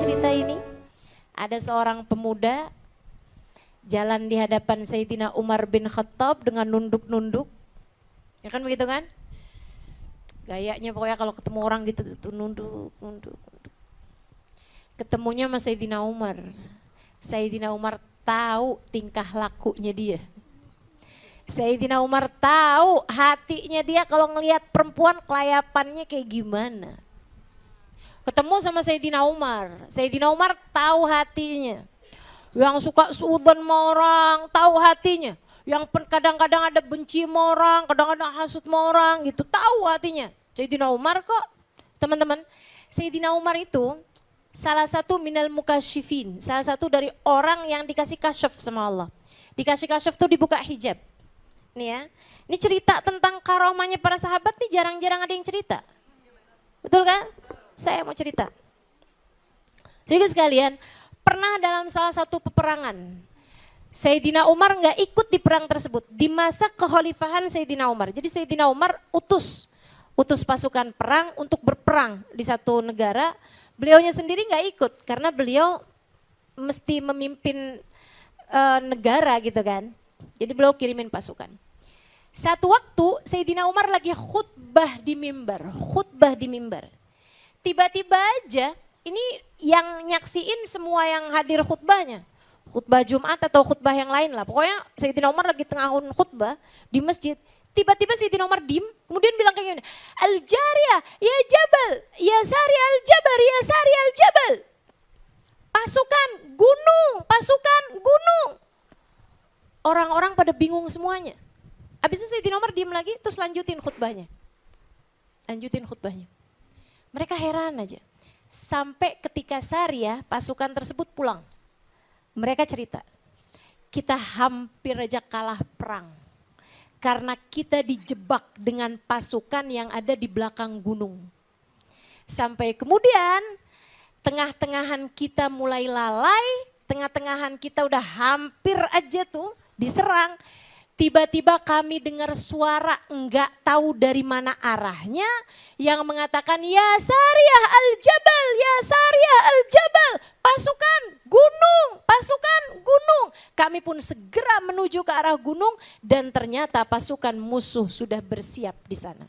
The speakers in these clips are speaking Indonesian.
cerita ini. Ada seorang pemuda jalan di hadapan Sayyidina Umar bin Khattab dengan nunduk-nunduk. Ya kan begitu kan? Gayanya pokoknya kalau ketemu orang gitu tuh nunduk. Ketemunya sama Sayyidina Umar. Sayyidina Umar tahu tingkah lakunya dia. Sayyidina Umar tahu hatinya dia kalau ngelihat perempuan kelayapannya kayak gimana. Ketemu sama Sayyidina Umar. Sayyidina Umar tahu hatinya. Yang suka suudzon sama orang, tahu hatinya. Yang kadang-kadang ada benci sama orang, kadang-kadang hasut sama orang gitu, tahu hatinya. Sayyidina Umar kok, teman-teman. Sayyidina Umar itu salah satu minal mukasyifin, salah satu dari orang yang dikasih kasyaf sama Allah. Dikasih kasyaf tuh dibuka hijab. Nih ya, ini cerita tentang karomahnya para sahabat nih jarang-jarang ada yang cerita. Betul kan? Saya mau cerita. Jadi sekalian, pernah dalam salah satu peperangan, Sayyidina Umar nggak ikut di perang tersebut. Di masa kekhalifahan Sayyidina Umar. Jadi Sayyidina Umar utus pasukan perang untuk berperang di satu negara. Beliaunya sendiri nggak ikut karena beliau mesti memimpin negara gitu kan. Jadi beliau kirimin pasukan. Satu waktu Sayyidina Umar lagi khutbah di mimbar. Tiba-tiba aja ini yang nyaksiin semua yang hadir khutbahnya. Khutbah Jumat atau khutbah yang lain lah. Pokoknya Sayyidina Umar lagi tengah khutbah di masjid. Tiba-tiba Sayyidina Umar diem, kemudian bilang kayak gini, Al-Jariyah, ya Jabal, ya Sari Al-Jabar, ya Sari Al-Jabal. Pasukan gunung. Orang-orang pada bingung semuanya. Habis itu Sayyidina Umar diem lagi, terus lanjutin khutbahnya. Mereka heran aja. Sampai ketika Sariyah, pasukan tersebut pulang. Mereka cerita, kita hampir aja kalah perang. Karena kita dijebak dengan pasukan yang ada di belakang gunung. Sampai kemudian tengah-tengahan kita mulai lalai, tengah-tengahan kita udah hampir aja tuh diserang. Tiba-tiba kami dengar suara enggak tahu dari mana arahnya yang mengatakan ya Sariyah Al-Jabal, ya Sariyah Al-Jabal, pasukan gunung. Kami pun segera menuju ke arah gunung dan ternyata pasukan musuh sudah bersiap di sana.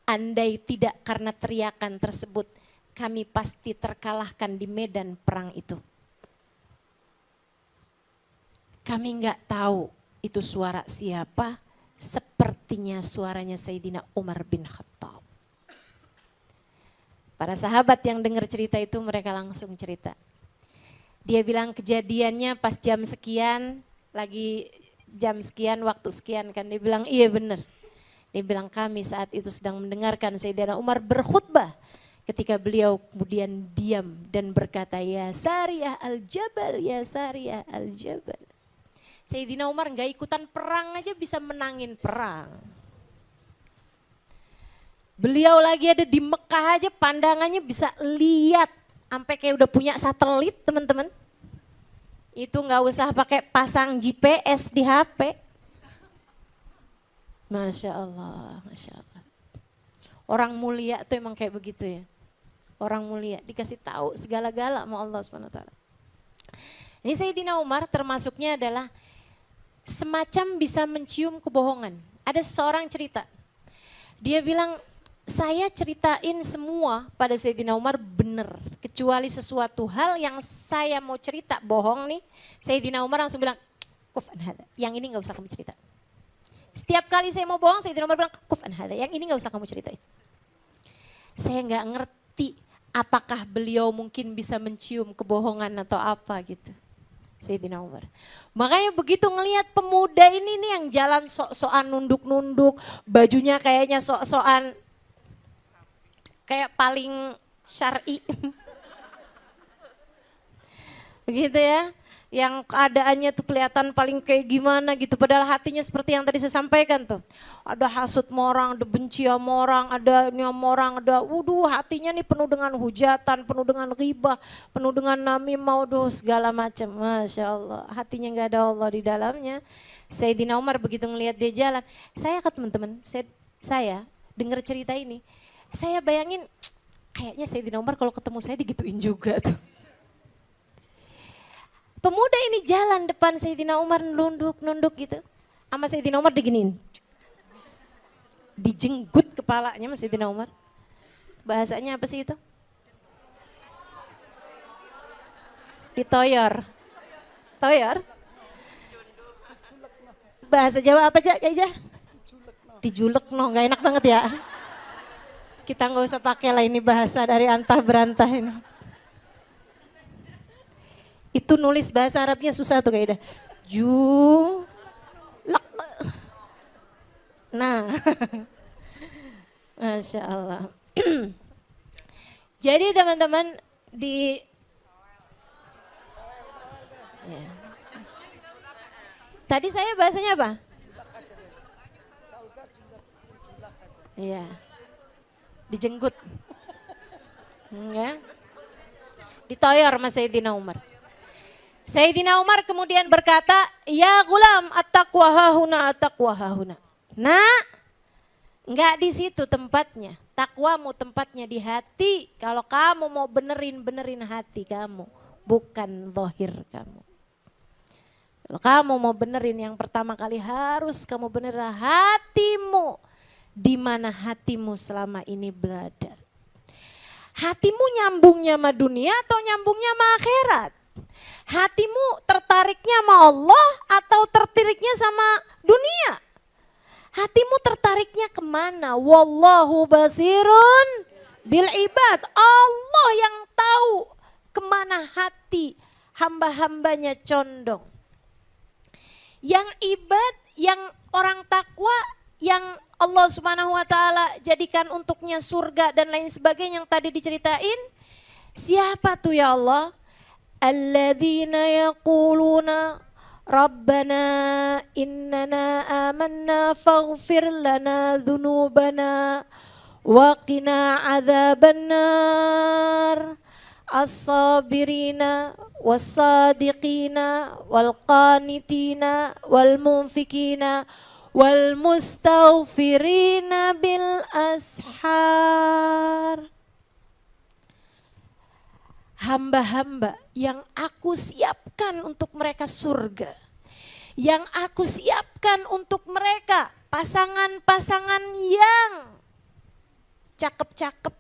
Andai tidak karena teriakan tersebut, kami pasti terkalahkan di medan perang itu. Kami nggak tahu itu suara siapa, sepertinya suaranya Sayyidina Umar bin Khattab. Para sahabat yang dengar cerita itu mereka langsung cerita. Dia bilang kejadiannya pas jam sekian, lagi jam sekian, waktu sekian kan. Dia bilang iya benar. Dia bilang kami saat itu sedang mendengarkan Sayyidina Umar berkhutbah. Ketika beliau kemudian diam dan berkata ya Sariyah Al-Jabal, ya Sariyah Al-Jabal. Sayyidina Umar nggak ikutan perang aja bisa menangin perang. Beliau lagi ada di Mekah aja pandangannya bisa lihat sampai kayak udah punya satelit teman-teman. Itu nggak usah pakai pasang GPS di HP. Masya Allah, Masya Allah. Orang mulia tuh emang kayak begitu ya. Orang mulia dikasih tahu segala-gala sama Allah SWT. Ini Sayyidina Umar termasuknya adalah semacam bisa mencium kebohongan. Ada seseorang cerita, dia bilang saya ceritain semua pada Sayyidina Umar benar. Kecuali sesuatu hal yang saya mau cerita bohong nih. Sayyidina Umar langsung bilang, kuf'an hadha, yang ini gak usah kamu cerita. Setiap kali saya mau bohong Sayyidina Umar bilang, kuf'an hadha, yang ini gak usah kamu ceritain. Saya gak ngerti apakah beliau mungkin bisa mencium kebohongan atau apa gitu. Sayyidina Umar. Makanya begitu ngelihat pemuda ini nih yang jalan sok-sokan nunduk-nunduk, bajunya kayaknya sok-sokan kayak paling syar'i. Begitu ya. Yang keadaannya tuh kelihatan paling kayak gimana gitu. Padahal hatinya seperti yang tadi saya sampaikan tuh. Ada hasut sama orang, ada benci sama orang, ada ini sama orang, ada hatinya nih penuh dengan hujatan, penuh dengan ghibah, penuh dengan namimah, segala macam. Masya Allah, hatinya gak ada Allah di dalamnya. Sayyidina Umar begitu ngelihat dia jalan. Saya ke teman-teman, saya dengar cerita ini. Saya bayangin kayaknya Sayyidina Umar kalau ketemu saya digituin juga tuh. Pemuda ini jalan depan Sayyidina Umar nunduk gitu. Sama Sayyidina Umar diginiin. Dijenggut kepalanya sama Sayyidina Umar. Bahasanya apa sih itu? Ditoyor. Toyor? Bahasa Jawa apa Kak Ija? Dijulek no, gak enak banget ya. Kita gak usah pakai lah ini bahasa dari antah berantah ini. Itu nulis bahasa Arabnya susah tuh Kak Ida. Nah, Masya Allah. Jadi teman-teman ya. Tadi saya bahasanya apa? Iya. Dijenggut. Ya. Ditoyor sama Sayyidina Umar. Sayyidina Umar kemudian berkata, "Ya gulam, at-taqwa hahuna, at-taqwa hahuna." Nah, enggak di situ tempatnya. Takwamu tempatnya di hati. Kalau kamu mau benerin hati kamu, bukan zahir kamu. Kalau kamu mau benerin, yang pertama kali harus kamu benerin hatimu. Di mana hatimu selama ini berada. Hatimu nyambungnya sama dunia atau nyambungnya sama akhirat? Hatimu tertariknya sama Allah atau tertariknya sama dunia? Hatimu tertariknya kemana? Wallahu basirun bil ibad. Allah yang tahu kemana hati hamba-hambanya condong. Yang ibad, yang orang takwa, yang Allah Subhanahu wa taala jadikan untuknya surga dan lain sebagainya yang tadi diceritain. Siapa tuh ya Allah? Alladzina yaquluna Rabbana innana amanna faghfir lana dhunubana wa qina adzabannar. As-sabirina was-sadiqina wal-qanitina wal-munfikina wal-mustaghfirina bil ashar. Hamba-hamba yang aku siapkan untuk mereka surga. Yang aku siapkan untuk mereka pasangan-pasangan yang cakep-cakep,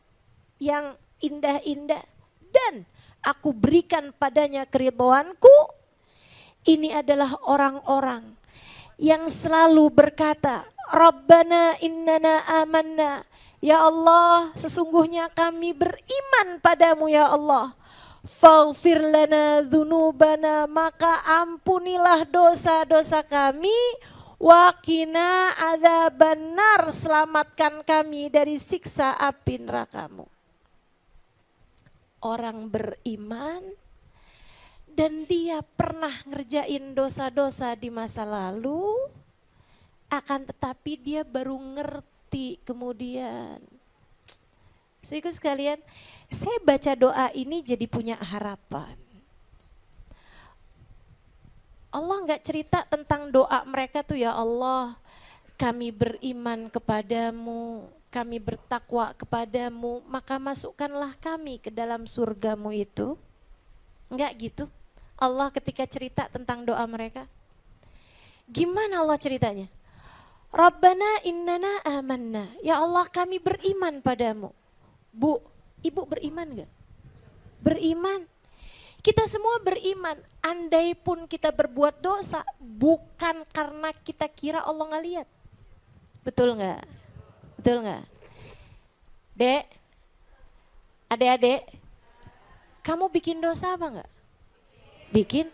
yang indah-indah. Dan aku berikan padanya keridhoanku. Ini adalah orang-orang yang selalu berkata, Rabbana innana amanna. Ya Allah, sesungguhnya kami beriman padamu ya Allah. Faghfir lana dzunubana, maka ampunilah dosa-dosa kami. Wa qina adzabannar, selamatkan kami dari siksa api neraka-Mu. Orang beriman dan dia pernah ngerjain dosa-dosa di masa lalu, akan tetapi dia baru ngerti kemudian. Saudaraku sekalian, saya baca doa ini jadi punya harapan. Allah nggak cerita tentang doa mereka tuh, ya Allah, kami beriman kepadamu, kami bertakwa kepadamu, maka masukkanlah kami ke dalam surgamu itu. Enggak gitu. Allah ketika cerita tentang doa mereka. Gimana Allah ceritanya? Rabbana innana amanna. Ya Allah, kami beriman padamu. Bu, ibu beriman enggak? Beriman. Kita semua beriman. Andai pun kita berbuat dosa, bukan karena kita kira Allah nggak lihat. Betul enggak? Betul nggak? Dek, adik-adik, kamu bikin dosa apa nggak? Bikin?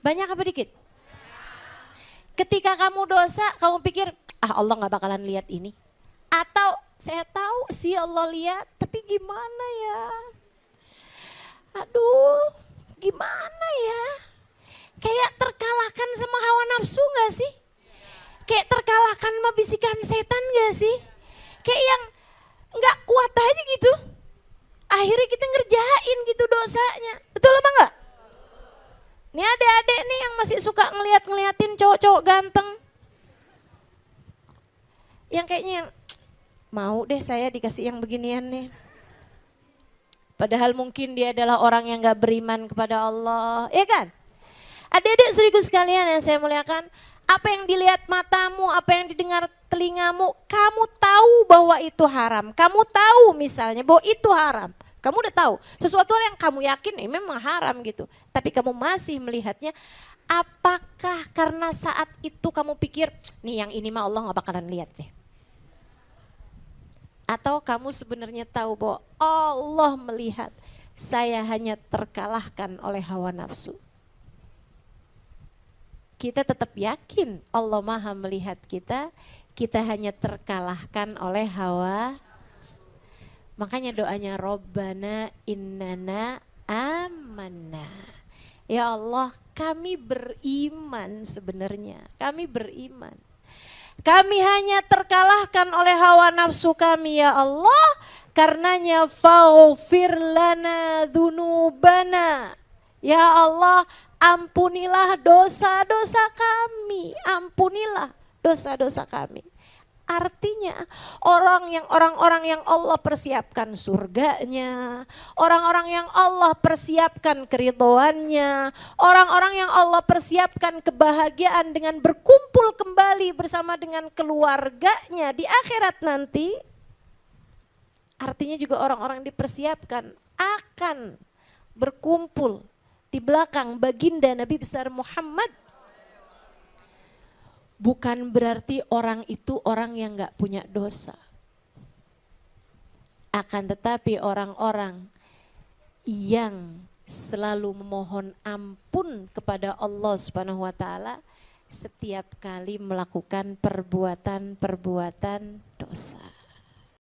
Banyak apa dikit? Ketika kamu dosa, kamu pikir, Allah nggak bakalan lihat ini. Atau saya tahu sih Allah lihat, tapi gimana ya? Aduh, gimana ya? Kayak terkalahkan sama hawa nafsu nggak sih? Kayak terkalahkan sama bisikan setan gak sih? Kayak yang gak kuat aja gitu. Akhirnya kita ngerjain gitu dosanya. Betul apa enggak? Nih adik-adik nih yang masih suka ngeliatin cowok-cowok ganteng. Yang kayaknya yang mau deh saya dikasih yang beginian nih. Padahal mungkin dia adalah orang yang gak beriman kepada Allah, ya kan? Adik-adik saudaraku sekalian yang saya muliakan, apa yang dilihat matamu, apa yang didengar telingamu, kamu tahu bahwa itu haram. Kamu tahu misalnya bahwa itu haram. Kamu udah tahu, sesuatu hal yang kamu yakin memang haram gitu. Tapi kamu masih melihatnya, apakah karena saat itu kamu pikir, nih yang ini mah Allah gak bakalan lihat deh. Atau kamu sebenarnya tahu bahwa Allah melihat, saya hanya terkalahkan oleh hawa nafsu. Kita tetap yakin Allah Maha melihat kita, kita hanya terkalahkan oleh hawa. Makanya doanya Robbana innana amanna. Ya Allah, kami beriman sebenarnya, kami beriman. Kami hanya terkalahkan oleh hawa nafsu kami ya Allah. Karenanya faghfir lana dzunubana. Ya Allah, ampunilah dosa-dosa kami. Ampunilah dosa-dosa kami. Artinya orang-orang yang Allah persiapkan surganya, orang-orang yang Allah persiapkan keridhoannya, orang-orang yang Allah persiapkan kebahagiaan dengan berkumpul kembali bersama dengan keluarganya di akhirat nanti. Artinya juga orang-orang dipersiapkan akan berkumpul di belakang baginda Nabi besar Muhammad. Bukan berarti orang itu orang yang gak punya dosa. Akan tetapi orang-orang yang selalu memohon ampun kepada Allah Subhanahu wa taala setiap kali melakukan perbuatan-perbuatan dosa.